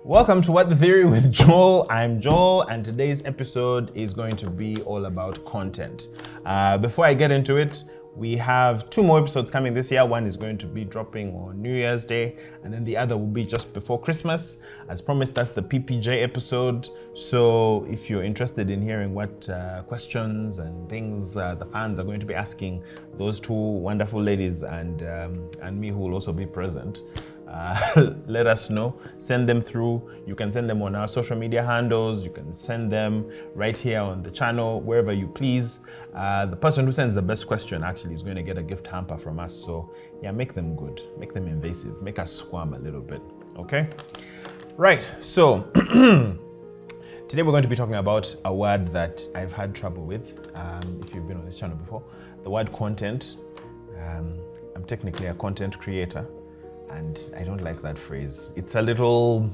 Welcome to What the Theory with Joel. I'm Joel, and today's episode is going to be all about content. Before I get into it, we have two more episodes coming this year. One is going to be dropping on New Year's Day, and then the other will be just before Christmas. As promised, that's the PPJ episode. So if you're interested in hearing what questions and things the fans are going to be asking those two wonderful ladies and me, who will also be present, let us know. Send them through. You can send them on our social media handles. You can send them right here on the channel, wherever you please. The person who sends the best question actually is going to get a gift hamper from us. So yeah, make them good, make them invasive, make us squirm a little bit. Okay, right. So today we're going to be talking about a word that I've had trouble with. If you've been on this channel before, the word content. I'm technically a content creator, and I don't like that phrase. It's a little...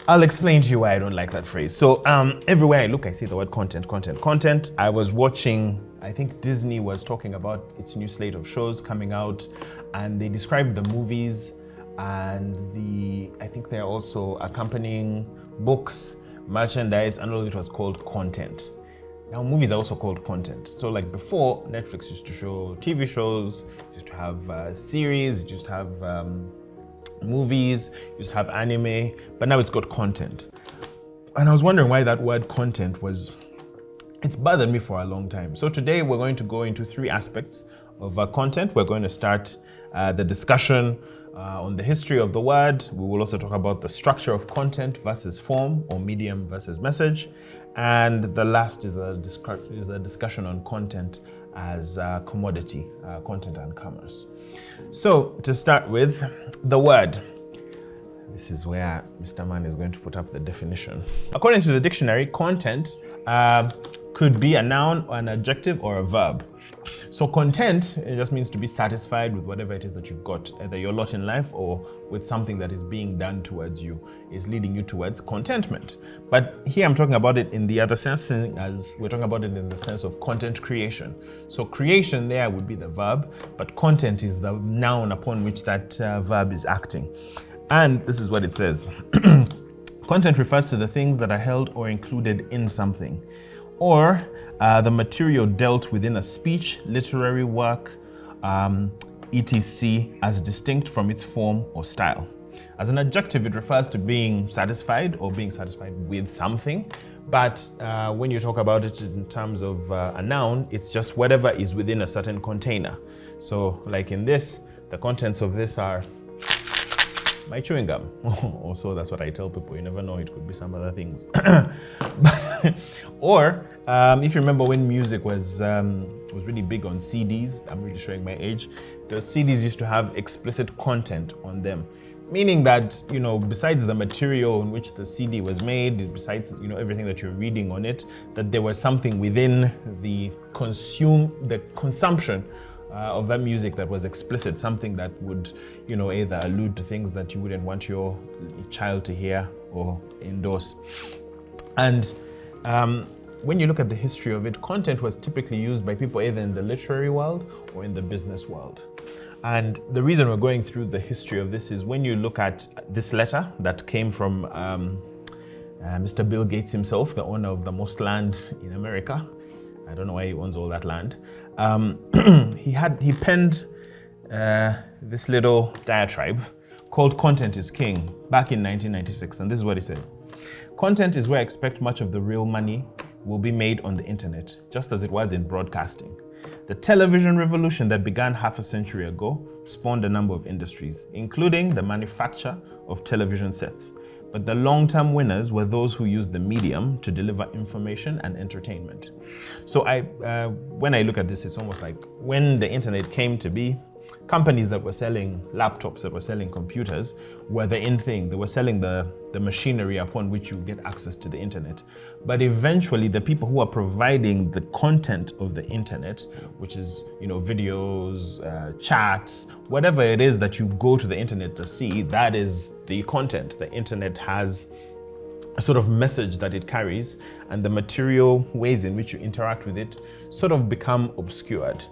I'll explain to you why I don't like that phrase. So everywhere I look, I see the word content. I was watching, I think Disney was talking about its new slate of shows coming out, and they described the movies and I think they're also accompanying books, merchandise, and all of it was called content. Now, movies are also called content. So like before, Netflix used to show TV shows, used to have series, it used to have movies, used to have anime, but now it's got content. And I was wondering why that word content it's bothered me for a long time. So today we're going to go into three aspects of content. We're going to start the discussion on the history of the word. We will also talk about the structure of content versus form, or medium versus message. And the last is a discussion on content as a commodity, content and commerce. So to start with, the word. This is where Mr. Man is going to put up the definition. According to the dictionary, content could be a noun, or an adjective, or a verb. So content, it just means to be satisfied with whatever it is that you've got, either your lot in life or with something that is being done towards you, is leading you towards contentment. But here I'm talking about it in the other sense, as we're talking about it in the sense of content creation. So creation there would be the verb, but content is the noun upon which that verb is acting. And this is what it says. Content refers to the things that are held or included in something, or the material dealt within a speech, literary work, etc., as distinct from its form or style. As an adjective, it refers to being satisfied or being satisfied with something. But when you talk about it in terms of a noun, it's just whatever is within a certain container. So like in this, the contents of this are my chewing gum. Also, that's what I tell people. You never know, it could be some other things. Or if you remember when music was really big on CDs, I'm really showing my age, the CDs used to have explicit content on them. Meaning that, besides the material in which the CD was made, besides, everything that you're reading on it, that there was something within the consumption of that music that was explicit, something that would, either allude to things that you wouldn't want your child to hear or endorse. And when you look at the history of it, content was typically used by people either in the literary world or in the business world. And the reason we're going through the history of this is when you look at this letter that came from Mr. Bill Gates himself, the owner of the most land in America. I don't know why he owns all that land. He penned this little diatribe called Content is King back in 1996. And this is what he said. Content is where I expect much of the real money will be made on the internet, just as it was in broadcasting. The television revolution that began half a century ago spawned a number of industries, including the manufacture of television sets. But the long-term winners were those who used the medium to deliver information and entertainment. So when I look at this, it's almost like when the internet came to be, companies that were selling laptops, that were selling computers, were the in thing. They were selling the machinery upon which you get access to the internet. But eventually, the people who are providing the content of the internet, which is, videos, chats, whatever it is that you go to the internet to see, that is the content. The internet has a sort of message that it carries, and the material ways in which you interact with it sort of become obscured.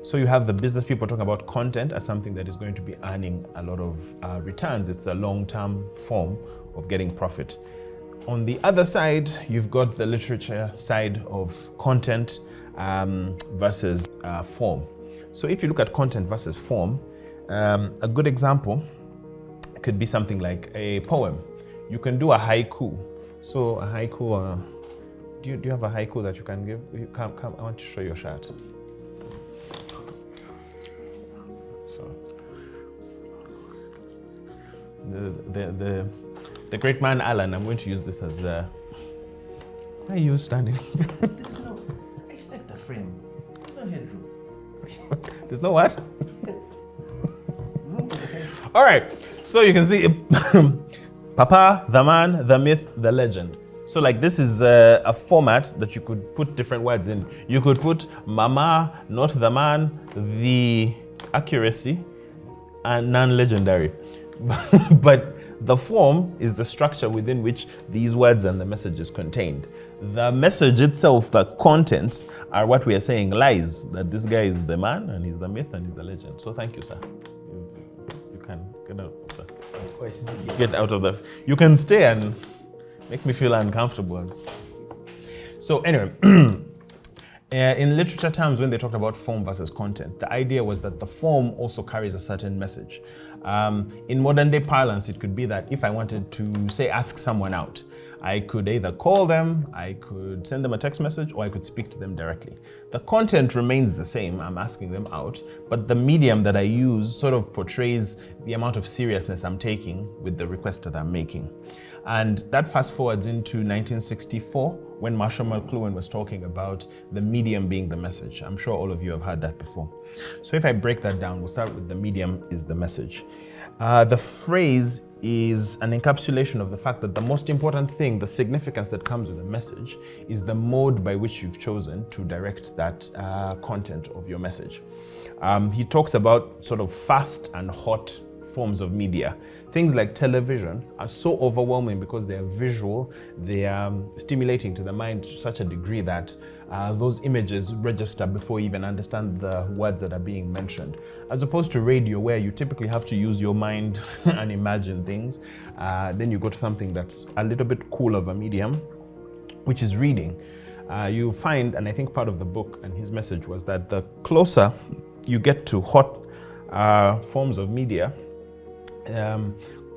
So you have the business people talking about content as something that is going to be earning a lot of returns. It's the long-term form of getting profit. On the other side, you've got the literature side of content versus form. So if you look at content versus form, a good example could be something like a poem. You can do a haiku. So a haiku, do you have a haiku that you can give? Come, I want to show your shirt. So the great man Alan, I'm going to use this as why are you standing? There's no, I set the frame. There's no headroom. There's no what? All right, so you can see Papa, the man, the myth, the legend. So like this is a format that you could put different words in. You could put mama, not the man, the accuracy, and non-legendary. But the form is the structure within which these words and the message is contained. The message itself, the contents, are what we are saying lies, that this guy is the man, and he's the myth, and he's the legend. So thank you, sir. You can get out of get out of the... You can stay and make me feel uncomfortable. So anyway, in literature terms, when they talked about form versus content, the idea was that the form also carries a certain message. In modern day parlance, it could be that if I wanted to, say, ask someone out, I could either call them, I could send them a text message, or I could speak to them directly. The content remains the same, I'm asking them out, but the medium that I use sort of portrays the amount of seriousness I'm taking with the request that I'm making. And that fast forwards into 1964, when Marshall McLuhan was talking about the medium being the message. I'm sure all of you have heard that before. So if I break that down, we'll start with the medium is the message. The phrase is an encapsulation of the fact that the most important thing, the significance that comes with a message, is the mode by which you've chosen to direct that content of your message. He talks about sort of fast and hot forms of media. Things like television are so overwhelming because they are visual, they are stimulating to the mind to such a degree that those images register before you even understand the words that are being mentioned. As opposed to radio, where you typically have to use your mind and imagine things, then you go to something that's a little bit cool of a medium, which is reading. You find, and I think part of the book and his message was that the closer you get to hot forms of media,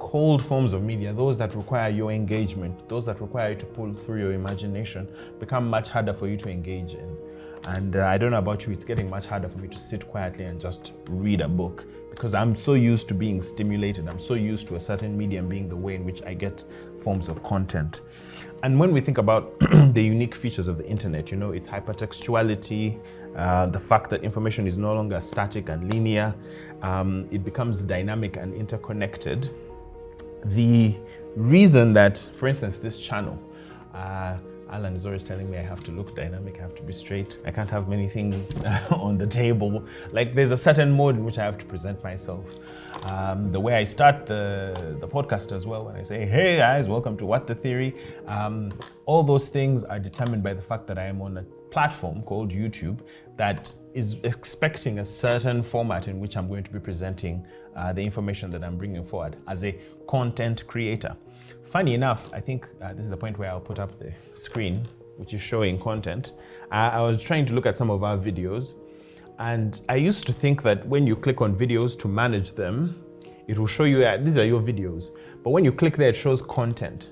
cold forms of media, those that require your engagement, those that require you to pull through your imagination, become much harder for you to engage in. And I don't know about you, it's getting much harder for me to sit quietly and just read a book because I'm so used to being stimulated. I'm so used to a certain medium being the way in which I get forms of content. And when we think about the unique features of the internet, you know, its hypertextuality, the fact that information is no longer static and linear, it becomes dynamic and interconnected. The reason that, for instance, this channel, Alan is always telling me I have to look dynamic, I have to be straight, I can't have many things on the table. Like there's a certain mode in which I have to present myself. The way I start the podcast as well, when I say, hey guys, welcome to What the Theory, all those things are determined by the fact that I am on a platform called YouTube that is expecting a certain format in which I'm going to be presenting the information that I'm bringing forward as a content creator. Funny enough, I think this is the point where I'll put up the screen, which is showing content. I was trying to look at some of our videos, and I used to think that when you click on videos to manage them, it will show you, these are your videos. But when you click there, it shows content.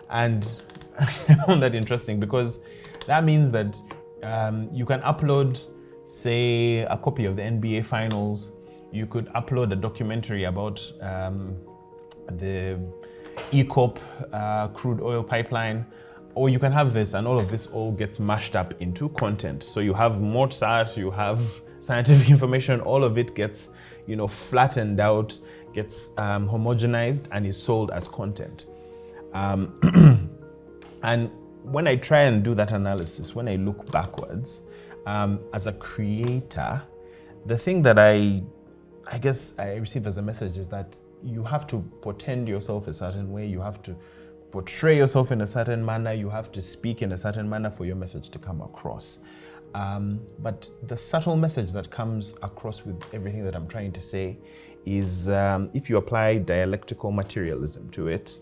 And I found that interesting because that means that you can upload, say, a copy of the NBA Finals. You could upload a documentary about the EACOP crude oil pipeline, or you can have this, and all of this all gets mashed up into content. So you have Mozart, you have scientific information, all of it gets, you know, flattened out, gets homogenized, and is sold as content. And when I try and do that analysis, when I look backwards, as a creator, the thing that I guess I receive as a message is that you have to portend yourself a certain way, you have to portray yourself in a certain manner, you have to speak in a certain manner for your message to come across. But the subtle message that comes across with everything that I'm trying to say is if you apply dialectical materialism to it,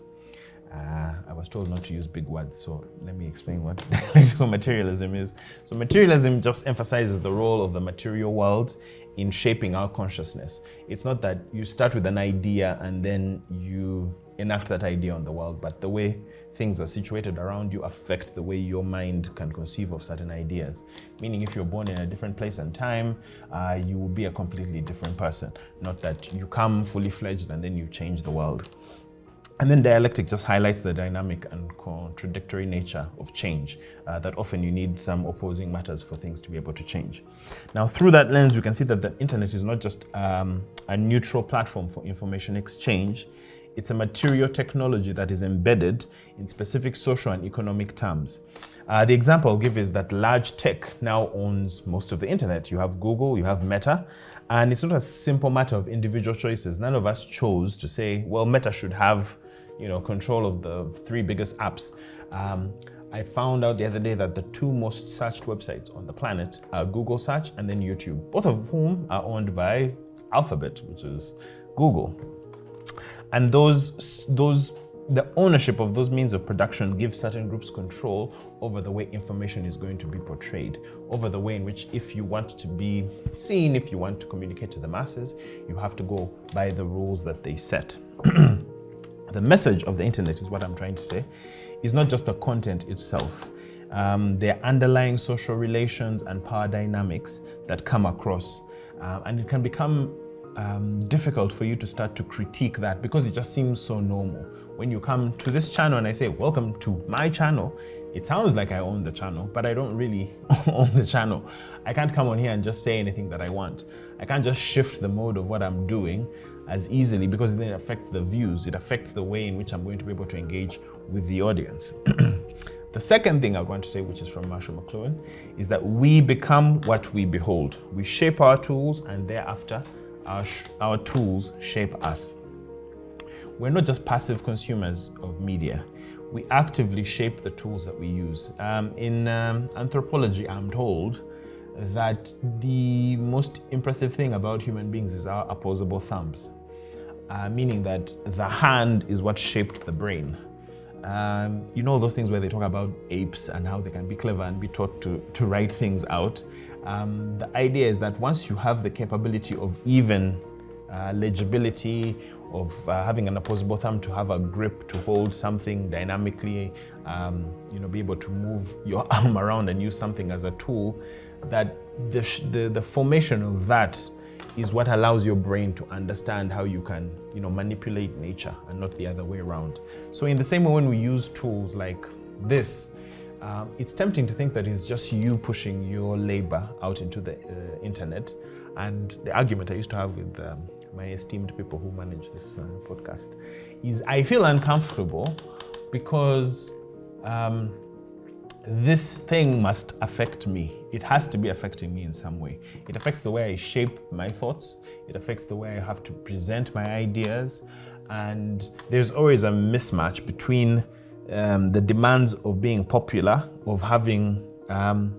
I was told not to use big words, so let me explain what dialectical materialism is. So materialism just emphasizes the role of the material world in shaping our consciousness. It's not that you start with an idea and then you enact that idea on the world, but the way things are situated around you affect the way your mind can conceive of certain ideas. Meaning if you're born in a different place and time, you will be a completely different person. Not that you come fully fledged and then you change the world. And then dialectic just highlights the dynamic and contradictory nature of change, that often you need some opposing matters for things to be able to change. Now, through that lens, we can see that the internet is not just a neutral platform for information exchange. It's a material technology that is embedded in specific social and economic terms. The example I'll give is that large tech now owns most of the internet. You have Google, you have Meta, and it's not a simple matter of individual choices. None of us chose to say, well, Meta should have control of the 3 biggest apps. I found out the other day that the 2 most searched websites on the planet are Google Search and then YouTube, both of whom are owned by Alphabet, which is Google. And the ownership of those means of production gives certain groups control over the way information is going to be portrayed, over the way in which if you want to be seen, if you want to communicate to the masses, you have to go by the rules that they set. The message of the internet is what I'm trying to say, is not just the content itself. There are underlying social relations and power dynamics that come across, and it can become difficult for you to start to critique that because it just seems so normal. When you come to this channel and I say, welcome to my channel, it sounds like I own the channel, but I don't really own the channel. I can't come on here and just say anything that I want. I can't just shift the mode of what I'm doing as easily because then it affects the views. It affects the way in which I'm going to be able to engage with the audience. The second thing I want to say, which is from Marshall McLuhan, is that we become what we behold. We shape our tools and thereafter our tools shape us. We're not just passive consumers of media. We actively shape the tools that we use. In anthropology, I'm told that the most impressive thing about human beings is our opposable thumbs, meaning that the hand is what shaped the brain. Those things where they talk about apes and how they can be clever and be taught to write things out. The idea is that once you have the capability of even legibility, of having an opposable thumb to have a grip to hold something dynamically, be able to move your arm around and use something as a tool, that the formation of that is what allows your brain to understand how you can manipulate nature and not the other way around. So in the same way, when we use tools like this, it's tempting to think that it's just you pushing your labor out into the internet. And the argument I used to have with my esteemed people who manage this podcast is I feel uncomfortable because this thing must affect me. It has to be affecting me in some way. It affects the way I shape my thoughts. It affects the way I have to present my ideas. And there's always a mismatch between the demands of being popular, of having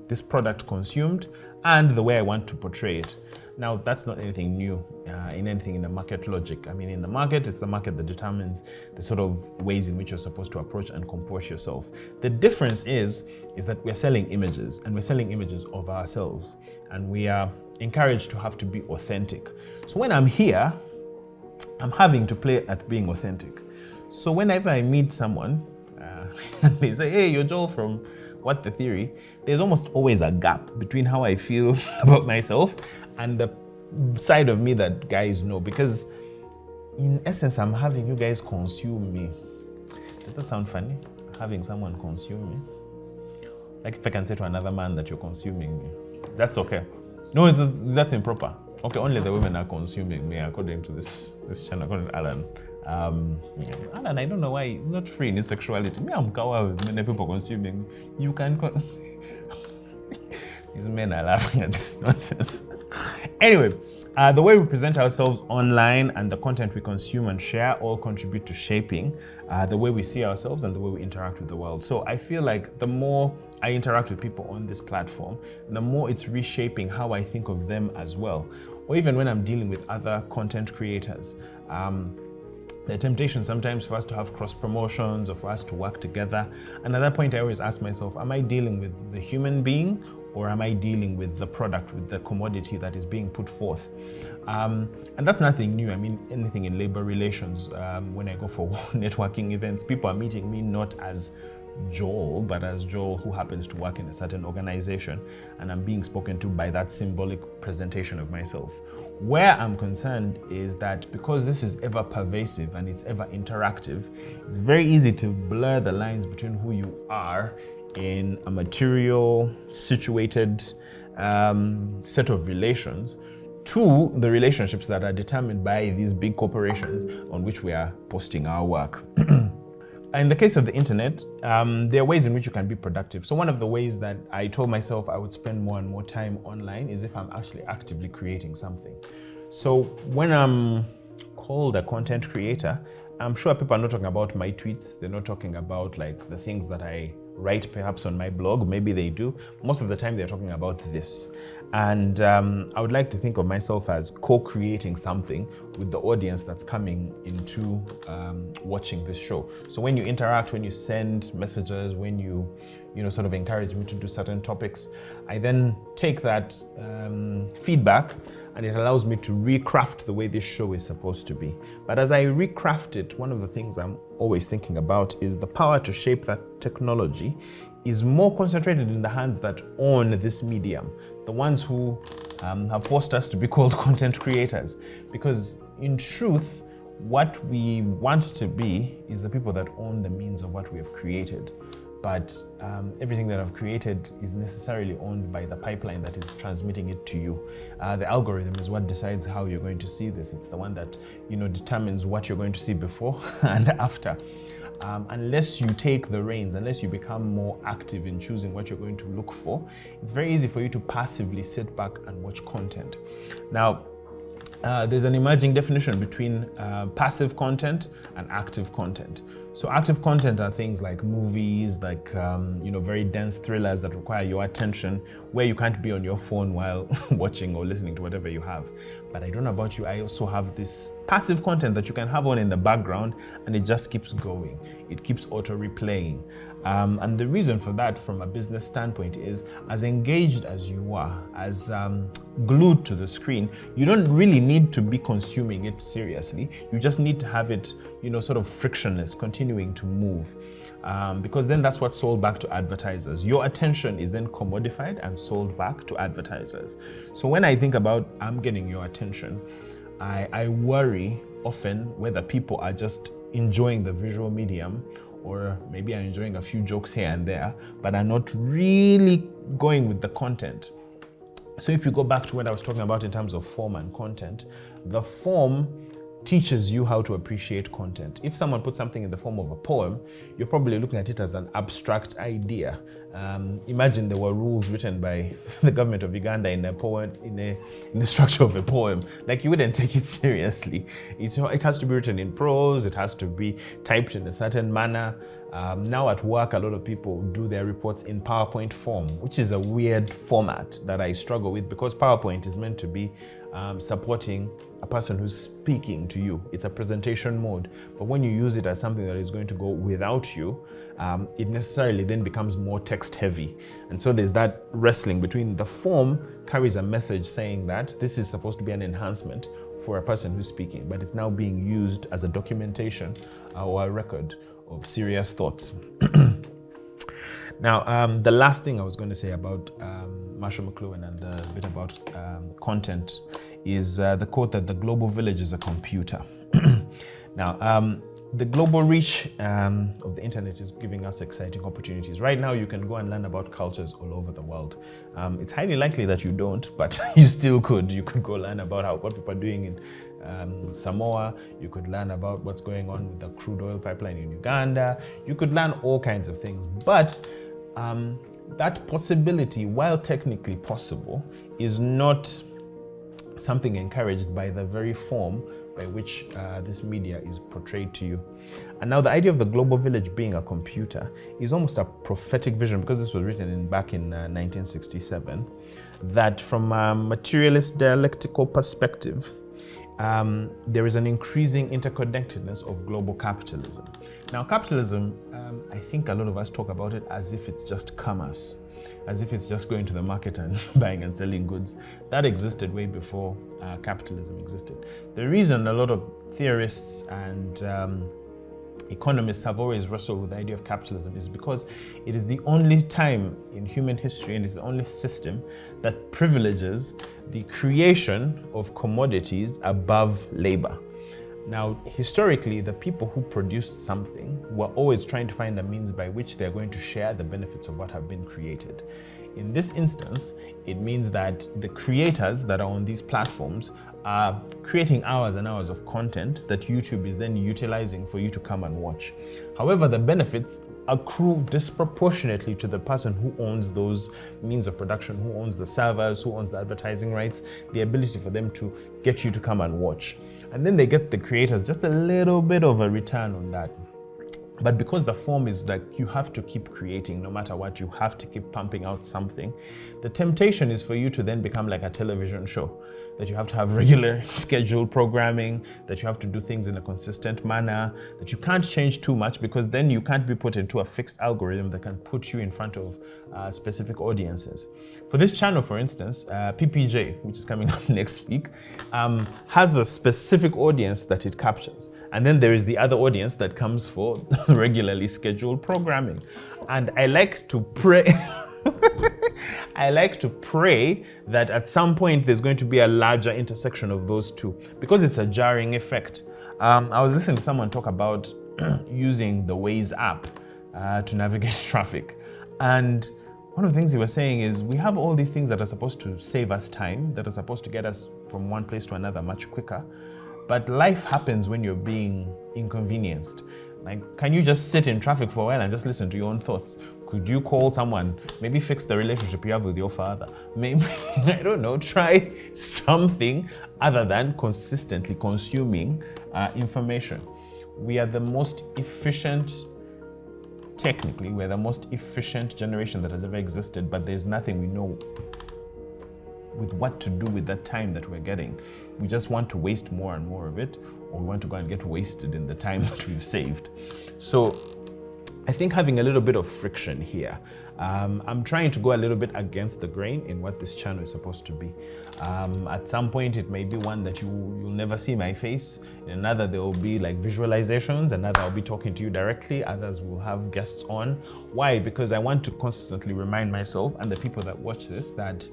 this product consumed, and the way I want to portray it. Now, that's not anything new in anything in the market logic. I mean, in the market, it's the market that determines the sort of ways in which you're supposed to approach and compose yourself. The difference is that we're selling images, and we're selling images of ourselves, and we are encouraged to have to be authentic. So when I'm here, I'm having to play at being authentic. So whenever I meet someone, and they say, hey, you're Joel from What the Theory, there's almost always a gap between how I feel about myself and the side of me that guys know, because in essence, I'm having you guys consume me. Does that sound funny? Having someone consume me? Like if I can say to another man that you're consuming me, that's okay. No, that's improper. Okay, only the women are consuming me according to this channel, according to Alan. Alan, I don't know why he's not free in his sexuality. Me, I'm kawa with many people consuming. You can these men are laughing at this nonsense. Anyway, The way we present ourselves online and the content we consume and share all contribute to shaping the way we see ourselves and the way we interact with the world. So I feel like the more I interact with people on this platform, the more it's reshaping how I think of them as well. Or even when I'm dealing with other content creators. The temptation sometimes for us to have cross promotions or for us to work together. And at that point, I always ask myself, am I dealing with the human being or am I dealing with the product, with the commodity that is being put forth? And that's nothing new. I mean, anything in labor relations, when I go for networking events, people are meeting me not as Joel, but as Joel who happens to work in a certain organization, and I'm being spoken to by that symbolic presentation of myself. Where I'm concerned is that because this is ever pervasive and it's ever interactive, it's very easy to blur the lines between who you are in a material, situated set of relations to the relationships that are determined by these big corporations on which we are posting our work. In the case of the internet, there are ways in which you can be productive. So one of the ways that I told myself I would spend more and more time online is if I'm actually actively creating something. So when I'm called a content creator, I'm sure people are not talking about my tweets. They're not talking about like the things that I write perhaps on my blog. Maybe they do. Most of the time they're talking about this. And I would like to think of myself as co-creating something with the audience that's coming into watching this show. So when you interact, when you send messages, when you sort of encourage me to do certain topics, I then take that feedback and it allows me to recraft the way this show is supposed to be. But as I recraft it, one of the things I'm always thinking about is the power to shape that technology is more concentrated in the hands that own this medium, the ones who have forced us to be called content creators. Because in truth, what we want to be is the people that own the means of what we have created. But everything that I've created is necessarily owned by the pipeline that is transmitting it to you. The algorithm is what decides how you're going to see this. It's the one that determines what you're going to see before and after. Unless you take the reins, unless you become more active in choosing what you're going to look for, it's very easy for you to passively sit back and watch content. Now, there's an emerging definition between passive content and active content. So active content are things like movies, like very dense thrillers that require your attention, where you can't be on your phone while watching or listening to whatever you have. But I don't know about you, I also have this passive content that you can have on in the background and it just keeps going. It keeps auto replaying. And the reason for that from a business standpoint is as engaged as you are, as glued to the screen, you don't really need to be consuming it seriously. You just need to have it, sort of frictionless, continuing to move. Because then that's what's sold back to advertisers. Your attention is then commodified and sold back to advertisers. So when I think about I'm getting your attention, I worry often whether people are just enjoying the visual medium or maybe are enjoying a few jokes here and there, but are not really going with the content. So if you go back to what I was talking about in terms of form and content, the form teaches you how to appreciate content. If someone puts something in the form of a poem, you're probably looking at it as an abstract idea. Imagine there were rules written by the government of Uganda in a poem, in the structure of a poem. Like, you wouldn't take it seriously. It has to be written in prose, it has to be typed in a certain manner. Now at work, a lot of people do their reports in PowerPoint form, which is a weird format that I struggle with because PowerPoint is meant to be supporting a person who's speaking to you. It's a presentation mode. But when you use it as something that is going to go without you, it necessarily then becomes more text heavy. And so there's that wrestling between the form carries a message saying that this is supposed to be an enhancement for a person who's speaking, but it's now being used as a documentation or a record of serious thoughts. Now, the last thing I was going to say about Marshall McLuhan and the bit about content is the quote that the global village is a computer. Now, the global reach of the internet is giving us exciting opportunities. Right now, you can go and learn about cultures all over the world. It's highly likely that you don't, but you still could. You could go learn about what people are doing in Samoa. You could learn about what's going on with the crude oil pipeline in Uganda. You could learn all kinds of things. But that possibility, while technically possible, is not something encouraged by the very form by which this media is portrayed to you. And now the idea of the global village being a computer is almost a prophetic vision, because this was written back in 1967, that from a materialist dialectical perspective, there is an increasing interconnectedness of global capitalism. Now, capitalism, I think a lot of us talk about it as if it's just commerce, as if it's just going to the market and buying and selling goods. That existed way before capitalism existed. The reason a lot of theorists and economists have always wrestled with the idea of capitalism is because it is the only time in human history, and it's the only system that privileges the creation of commodities above labor. Now, historically, the people who produced something were always trying to find a means by which they're going to share the benefits of what have been created. In this instance, it means that the creators that are on these platforms are creating hours and hours of content that YouTube is then utilizing for you to come and watch. However, the benefits accrue disproportionately to the person who owns those means of production, who owns the servers, who owns the advertising rights, the ability for them to get you to come and watch. And then they get the creators just a little bit of a return on that. But because the form is like you have to keep creating no matter what, you have to keep pumping out something, the temptation is for you to then become like a television show, that you have to have regular scheduled programming, that you have to do things in a consistent manner, that you can't change too much, because then you can't be put into a fixed algorithm that can put you in front of specific audiences. For this channel, for instance, PPJ, which is coming up next week, has a specific audience that it captures. And then there is the other audience that comes for regularly scheduled programming. And I like to pray, I like to pray that at some point there's going to be a larger intersection of those two, because it's a jarring effect. I was listening to someone talk about using the Waze app to navigate traffic. And one of the things he was saying is we have all these things that are supposed to save us time, that are supposed to get us from one place to another much quicker. But life happens when you're being inconvenienced. Like, can you just sit in traffic for a while and just listen to your own thoughts? Could you call someone, maybe fix the relationship you have with your father? Maybe, I don't know, try something other than consistently consuming information. We are the most efficient, technically, we're the most efficient generation that has ever existed, but there's nothing we know with what to do with that time that we're getting. We just want to waste more and more of it, or we want to go and get wasted in the time that we've saved. So I think having a little bit of friction here. I'm trying to go a little bit against the grain in what this channel is supposed to be. At some point, it may be one that you'll never see my face. In another, there will be like visualizations. Another, I'll be talking to you directly. Others will have guests on. Why? Because I want to constantly remind myself and the people that watch this that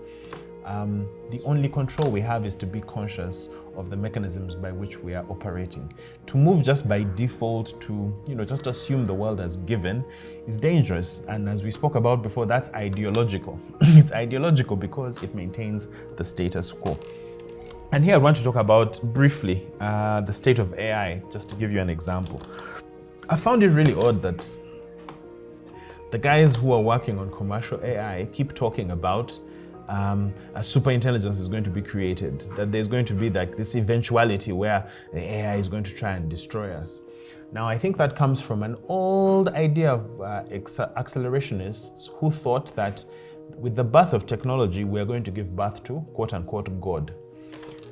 the only control we have is to be conscious of the mechanisms by which we are operating. To move just by default to, just assume the world as given is dangerous. And as we spoke about before, that's ideological. It's ideological because it maintains the status quo. And here I want to talk about briefly the state of AI, just to give you an example. I found it really odd that the guys who are working on commercial AI keep talking about a super intelligence is going to be created, that there's going to be like this eventuality where the AI is going to try and destroy us. Now, I think that comes from an old idea of accelerationists who thought that with the birth of technology, we're going to give birth to, quote unquote, God.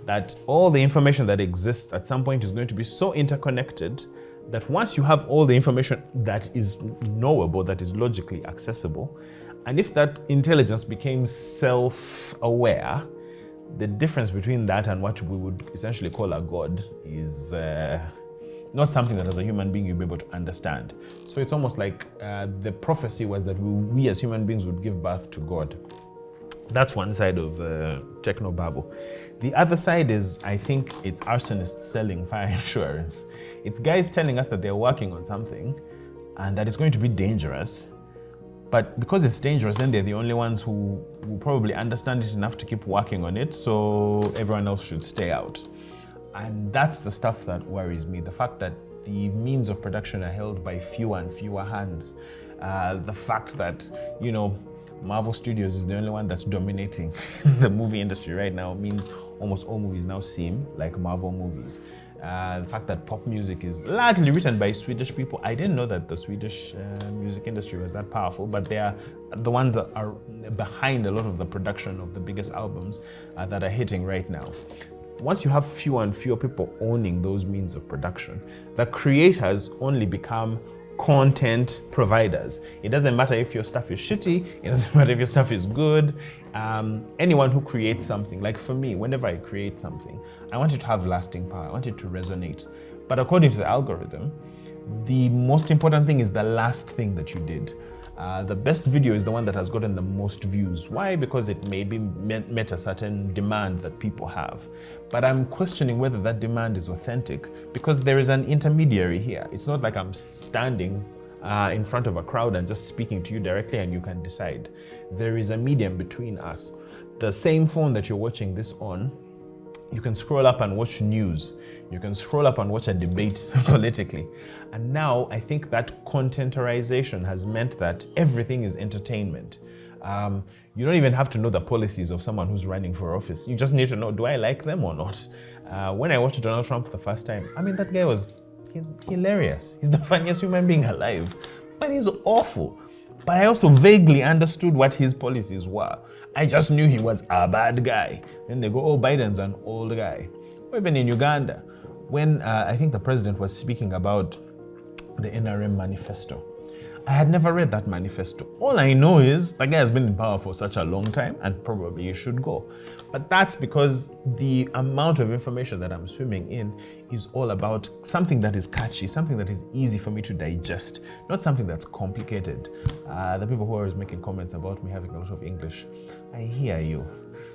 That all the information that exists at some point is going to be so interconnected that once you have all the information that is knowable, that is logically accessible, and if that intelligence became self-aware, the difference between that and what we would essentially call a god is not something that as a human being you'll be able to understand. So it's almost like the prophecy was that we as human beings would give birth to God. That's one side of technobabble. The other side is, I think, it's arsonists selling fire insurance. It's guys telling us that they're working on something and that it's going to be dangerous. But because it's dangerous, then they're the only ones who will probably understand it enough to keep working on it, so everyone else should stay out. And that's the stuff that worries me. The fact that the means of production are held by fewer and fewer hands. The fact that, Marvel Studios is the only one that's dominating the movie industry right now means almost all movies now seem like Marvel movies. The fact that pop music is largely written by Swedish people. I didn't know that the Swedish music industry was that powerful, but they are the ones that are behind a lot of the production of the biggest albums that are hitting right now. Once you have fewer and fewer people owning those means of production, the creators only become content providers. It doesn't matter if your stuff is shitty, it doesn't matter if your stuff is good. Anyone who creates something, like for me, whenever I create something, I want it to have lasting power, I want it to resonate. But according to the algorithm, the most important thing is the last thing that you did. The best video is the one that has gotten the most views. Why? Because it maybe met a certain demand that people have. But I'm questioning whether that demand is authentic because there is an intermediary here. It's not like I'm standing in front of a crowd and just speaking to you directly and you can decide. There is a medium between us. The same phone that you're watching this on, you can scroll up and watch news. You can scroll up and watch a debate politically. And now I think that contenterization has meant that everything is entertainment. You don't even have to know the policies of someone who's running for office. You just need to know, do I like them or not? When I watched Donald Trump the first time, I mean, that guy he's hilarious. He's the funniest human being alive, but he's awful. But I also vaguely understood what his policies were. I just knew he was a bad guy. Then they go, oh, Biden's an old guy. Or even in Uganda, when I think the president was speaking about the NRM manifesto, I had never read that manifesto. All I know is that guy has been in power for such a long time and probably he should go. But that's because the amount of information that I'm swimming in is all about something that is catchy, something that is easy for me to digest, not something that's complicated. The people who are always making comments about me having a lot of English, I hear you.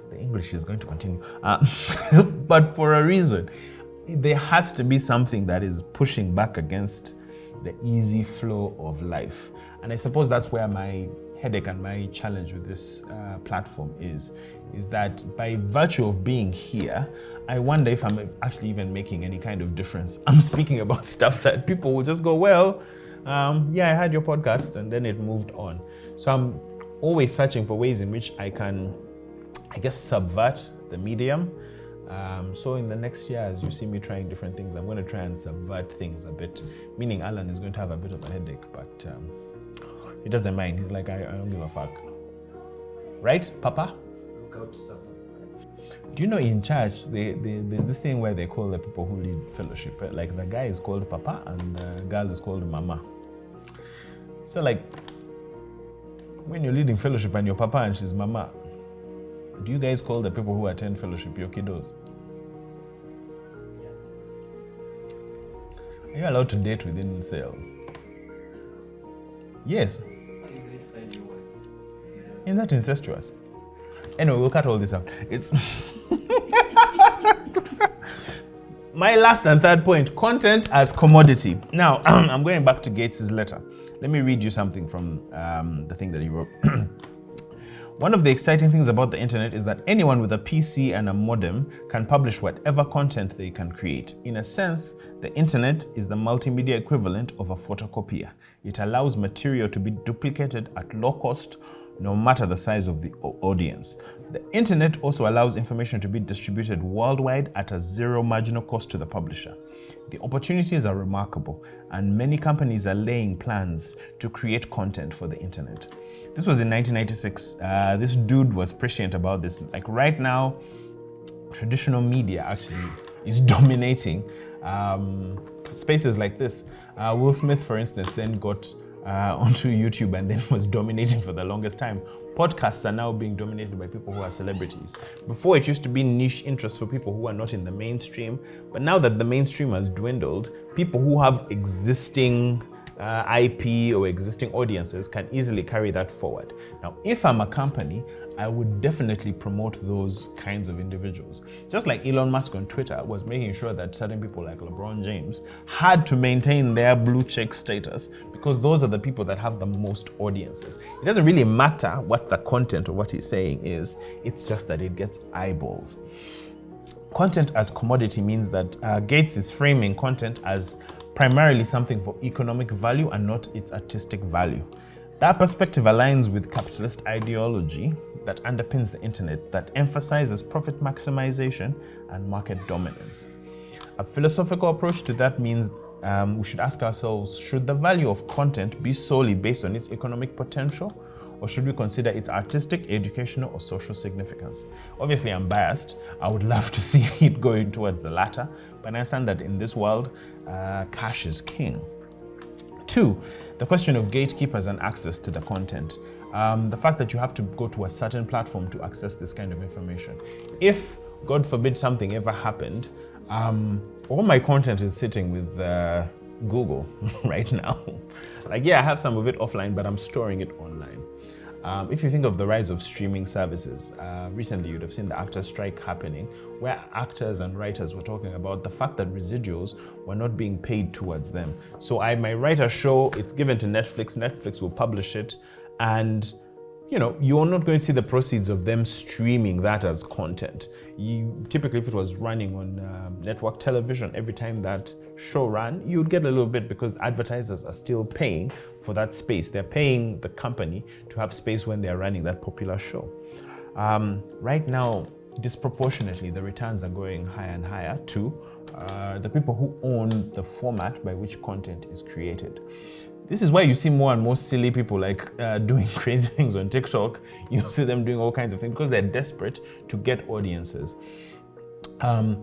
The English is going to continue. But for a reason, there has to be something that is pushing back against the easy flow of life. And I suppose that's where my headache and my challenge with this platform is that by virtue of being here, I wonder if I'm actually even making any kind of difference. I'm speaking about stuff that people will just go, well, yeah, I had your podcast, and then it moved on. So I'm always searching for ways in which I can, I guess, subvert the medium. So in the next year, as you see me trying different things, I'm going to try and subvert things a bit, meaning Alan is going to have a bit of a headache, but he doesn't mind. He's like, I don't give a fuck. Right, Papa? Look out to someone. Do you know in church, there's this thing where they call the people who lead fellowship, right? Like the guy is called Papa and the girl is called Mama. So like, when you're leading fellowship and you're Papa and she's Mama, do you guys call the people who attend fellowship your kiddos? Yeah. Are you allowed to date within cell? Yes. Isn't that incestuous? Anyway, we'll cut all this out. It's my last and third point, content as commodity. Now, I'm going back to Gates's letter. Let me read you something from the thing that he wrote. One of the exciting things about the internet is that anyone with a PC and a modem can publish whatever content they can create. In a sense, the internet is the multimedia equivalent of a photocopier. It allows material to be duplicated at low cost, no matter the size of the audience. The internet also allows information to be distributed worldwide at a zero marginal cost to the publisher. The opportunities are remarkable, and many companies are laying plans to create content for the internet. This was in 1996. This dude was prescient about this. Like right now, traditional media actually is dominating spaces like this. Will Smith, for instance, then got onto YouTube and then was dominating for the longest time. Podcasts are now being dominated by people who are celebrities. Before, it used to be niche interests for people who are not in the mainstream, but now that the mainstream has dwindled, people who have existing IP or existing audiences can easily carry that forward. Now, if I'm a company, I would definitely promote those kinds of individuals. Just like Elon Musk on Twitter was making sure that certain people like LeBron James had to maintain their blue check status because those are the people that have the most audiences. It doesn't really matter what the content or what he's saying is, it's just that it gets eyeballs. Content as commodity means that Gates is framing content as primarily something for economic value and not its artistic value. That perspective aligns with capitalist ideology that underpins the internet, that emphasizes profit maximization and market dominance. A philosophical approach to that means we should ask ourselves, should the value of content be solely based on its economic potential, or should we consider its artistic, educational, or social significance? Obviously, I'm biased. I would love to see it going towards the latter, but I understand that in this world, cash is king. 2, the question of gatekeepers and access to the content. The fact that you have to go to a certain platform to access this kind of information. If, God forbid, something ever happened, all my content is sitting with Google right now. Like, yeah, I have some of it offline, but I'm storing it online. If you think of the rise of streaming services, recently you'd have seen the actors' strike happening, where actors and writers were talking about the fact that residuals were not being paid towards them. So I might write a show, it's given to Netflix, Netflix will publish it, and you're not going to see the proceeds of them streaming that as content. Typically, if it was running on network television, every time that show ran, you'd get a little bit because advertisers are still paying for that space. They're paying the company to have space when they're running that popular show. Right now, disproportionately, the returns are going higher and higher to the people who own the format by which content is created. This is why you see more and more silly people like doing crazy things on TikTok. You see them doing all kinds of things because they're desperate to get audiences. What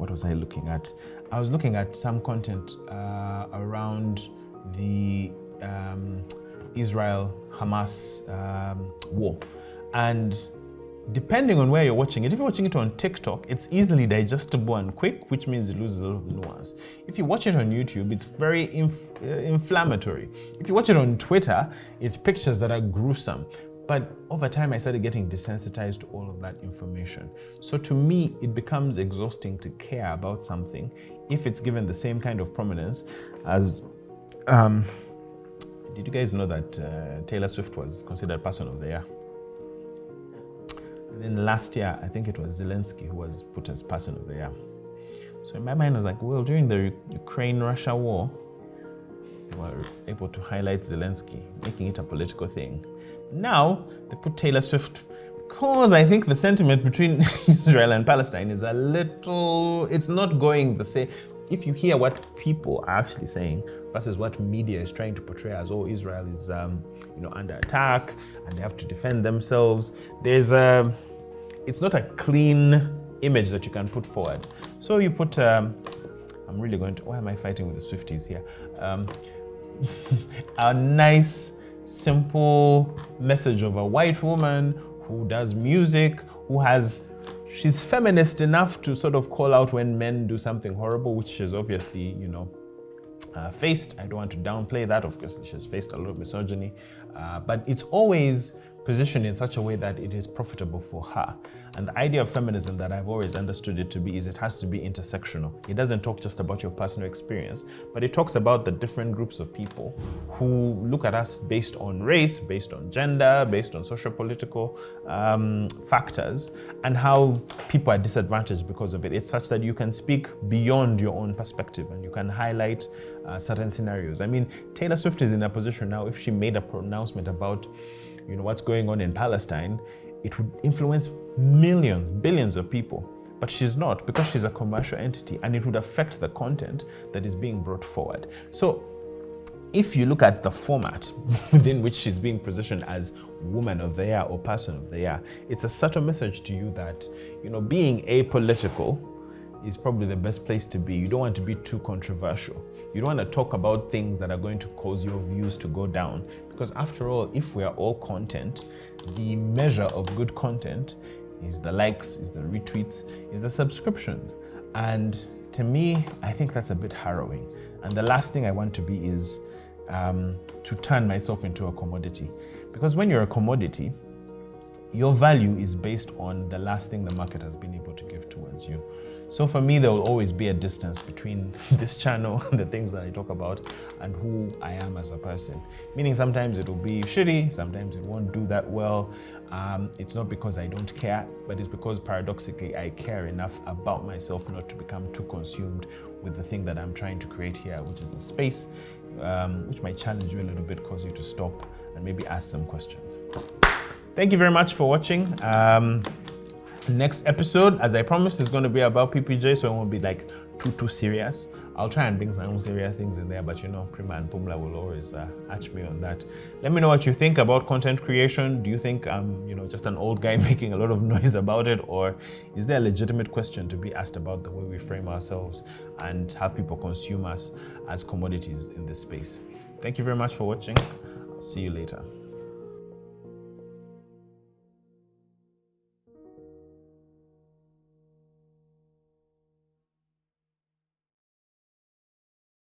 was I looking at? I was looking at some content around the Israel-Hamas war. And depending on where you're watching it, if you're watching it on TikTok, it's easily digestible and quick, which means it loses a lot of nuance. If you watch it on YouTube, it's very inflammatory. If you watch it on Twitter, it's pictures that are gruesome. But over time, I started getting desensitized to all of that information. So to me, it becomes exhausting to care about something if it's given the same kind of prominence as... did you guys know that Taylor Swift was considered Person of the Year? And then last year, I think it was Zelensky who was put as Person of the Year. So in my mind, I was like, well, during the Ukraine-Russia war, they were able to highlight Zelensky, making it a political thing. Now, they put Taylor Swift because I think the sentiment between Israel and Palestine is a little, it's not going the same. If you hear what people are actually saying versus what media is trying to portray as, oh, Israel is under attack and they have to defend themselves, it's not a clean image that you can put forward. So you put, why am I fighting with the Swifties here? A nice, simple message of a white woman who does music, she's feminist enough to sort of call out when men do something horrible, which she's obviously, faced. I don't want to downplay that. Of course, she's faced a lot of misogyny, but it's always positioned in such a way that it is profitable for her. And the idea of feminism that I've always understood it to be is it has to be intersectional. It doesn't talk just about your personal experience, but it talks about the different groups of people who look at us based on race, based on gender, based on socio-political factors, and how people are disadvantaged because of it. It's such that you can speak beyond your own perspective and you can highlight certain scenarios. I mean, Taylor Swift is in a position now, if she made a pronouncement about what's going on in Palestine, it would influence millions, billions of people. But she's not, because she's a commercial entity, and it would affect the content that is being brought forward. So if you look at the format within which she's being positioned as Woman of the Year or Person of the Year, it's a subtle message to you that, being apolitical is probably the best place to be. You don't want to be too controversial. You don't want to talk about things that are going to cause your views to go down. Because after all, if we are all content, the measure of good content is the likes, is the retweets, is the subscriptions. And to me, I think that's a bit harrowing. And the last thing I want to be is to turn myself into a commodity. Because when you're a commodity, your value is based on the last thing the market has been able to give towards you. So for me, there will always be a distance between this channel, the things that I talk about, and who I am as a person. Meaning sometimes it will be shitty, sometimes it won't do that well. It's not because I don't care, but it's because paradoxically I care enough about myself not to become too consumed with the thing that I'm trying to create here, which is a space which might challenge you a little bit, cause you to stop and maybe ask some questions. Thank you very much for watching. Next episode, as I promised, is going to be about PPJ, so it won't be like too serious. I'll try and bring some serious things in there, but you know, Prima and Pumla will always catch me on that. Let me know what you think about content creation. Do you think I'm, just an old guy making a lot of noise about it, or is there a legitimate question to be asked about the way we frame ourselves and have people consume us as commodities in this space? Thank you very much for watching. I'll see you later.